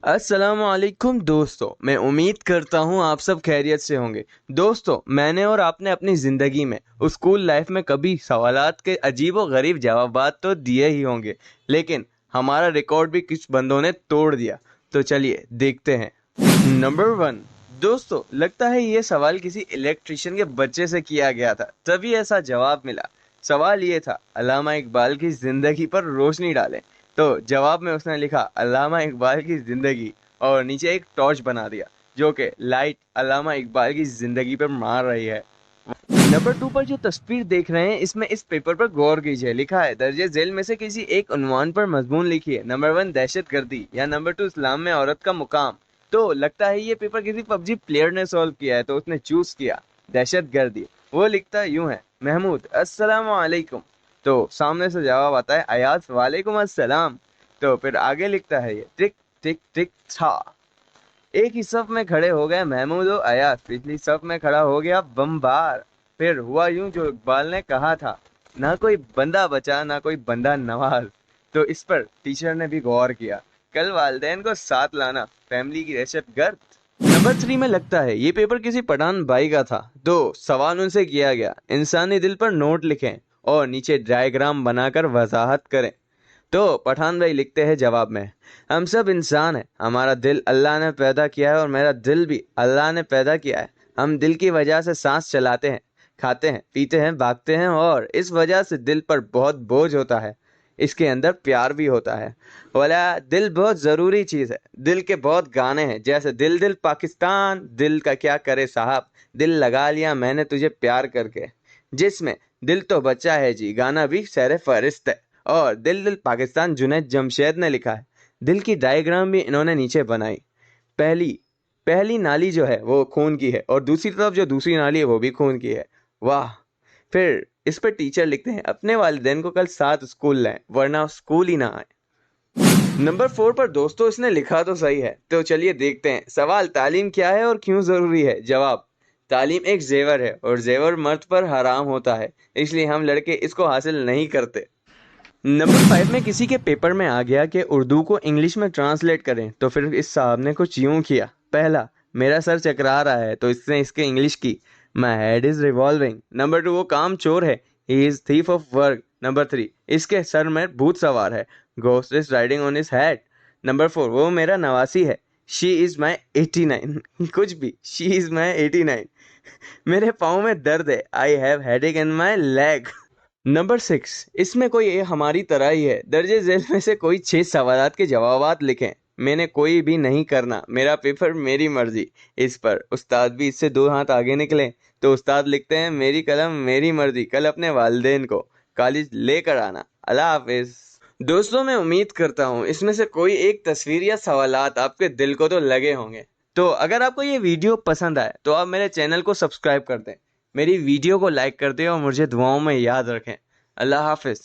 अस्सलाम वालेकुम दोस्तों, मैं उम्मीद करता हूँ आप सब खैरियत से होंगे। दोस्तों, मैंने और आपने अपनी ज़िंदगी में स्कूल लाइफ में कभी सवालात के अजीब व गरीब जवाबात तो दिए ही होंगे, लेकिन हमारा रिकॉर्ड भी कुछ बंदों ने तोड़ दिया। तो चलिए देखते हैं। नंबर 1। दोस्तों, लगता है ये सवाल किसी इलेक्ट्रिशियन के बच्चे से किया गया था, तभी ऐसा जवाब मिला। सवाल ये था, अल्लामा इकबाल की जिंदगी पर रोशनी डालें। तो जवाब में उसने लिखा अल्लामा इकबाल की जिंदगी और नीचे एक टॉर्च बना दिया जो कि लाइट अल्लामा इकबाल की जिंदगी पर मार रही है। नंबर 2 पर जो तस्वीर देख रहे हैं, इसमें इस पेपर पर गौर कीजिए। लिखा है दर्जे झेल में से किसी एक उन्वान पर मजमून लिखिए। नंबर 1 दहशत गर्दी या नंबर 2 इस्लाम में औरत का मुकाम। तो लगता है ये पेपर किसी पबजी प्लेयर ने सॉल्व किया है, तो उसने चूज किया दहशत गर्दी। वो लिखता यूं है, महमूद अस्सलाम वालेकुम। तो सामने से जवाब आता है अयाज वालेकुम अस्सलाम। तो फिर आगे लिखता है ये टिक टिक टिक था। एक ही सफ में खड़े हो गए महमूद और अयाज, पिछली सफ में खड़ा हो गया बम्बार। फिर हुआ यूं जो इकबाल ने कहा था, ना कोई बंदा बचा ना कोई बंदा नवाज। तो इस पर टीचर ने भी गौर किया, कल वालिदैन को साथ लाना, फैमिली की दहशत गर्द। नंबर 3 में लगता है ये पेपर किसी पठान भाई का था। तो सवाल उनसे किया गया, इंसानी दिल पर नोट लिखें और नीचे डायग्राम बनाकर वजाहत करें। तो पठान भाई लिखते हैं जवाब में, हम सब इंसान हैं, हमारा दिल अल्लाह ने पैदा किया है और मेरा दिल भी अल्लाह ने पैदा किया है। हम दिल की वजह से सांस चलाते हैं, खाते हैं, पीते हैं, भागते हैं और इस वजह से दिल पर बहुत बोझ होता है। इसके अंदर प्यार भी होता है। बोला दिल बहुत ज़रूरी चीज़ है। दिल के बहुत गाने हैं, जैसे दिल दिल पाकिस्तान, दिल का क्या करे साहब, दिल लगा लिया मैंने तुझे प्यार करके। जिसमें दिल तो बच्चा है जी गाना भी सैर फहरिस्त है। और दिल दिल पाकिस्तान जुनैद जमशेद ने लिखा है। दिल की डायग्राम भी इन्होंने नीचे बनाई। पहली पहली नाली जो है वो खून की है और दूसरी तरफ जो दूसरी नाली है वो भी खून की है। वाह। फिर इस पर टीचर लिखते हैं, अपने वालिदैन को कल साथ स्कूल लाएं वरना स्कूल ही ना आए। नंबर 4 पर दोस्तों इसने लिखा तो सही है, तो चलिए देखते हैं। सवाल, तालीम क्या है और क्यों ज़रूरी है? जवाब, तालीम एक जेवर है और जेवर मर्द पर हराम होता है, इसलिए हम लड़के इसको हासिल नहीं करते। नंबर 5 में किसी के पेपर में आ गया कि उर्दू को इंग्लिश में ट्रांसलेट करें, तो फिर इस साहब ने कुछ यूं किया। पहला, मेरा सर चकरा रहा है, तो इसने इसके इंग्लिश की, my head is revolving. Number 2, वो काम चोर है, he is thief of work. Number 3, इसके सर में भूत सवार है, ghost is riding on his head. Number 4, वो मेरा नवासी है, शी इज माई 89। कुछ भी, शी इज माई 89। मेरे पाँव में दर्द है, I have headache in my leg. Number 6, इसमें कोई हमारी तरह ही है, दर्जे झेल में से कोई 6 सवालात के जवाबात लिखें। मैंने कोई भी नहीं करना, मेरा पेपर मेरी मर्जी। इस पर उस्ताद भी इससे 2 हाथ आगे निकले, तो उस्ताद लिखते हैं, मेरी कलम मेरी मर्जी, कल अपने वालिदैन को कॉलेज लेकर आना, अल्लाह हाफिज। दोस्तों, मैं उम्मीद करता हूँ इसमें से कोई एक तस्वीर या सवालात आपके दिल को तो लगे होंगे। तो अगर आपको ये वीडियो पसंद आए तो आप मेरे चैनल को सब्सक्राइब कर दें, मेरी वीडियो को लाइक कर दें और मुझे दुआओं में याद रखें। अल्लाह हाफिज।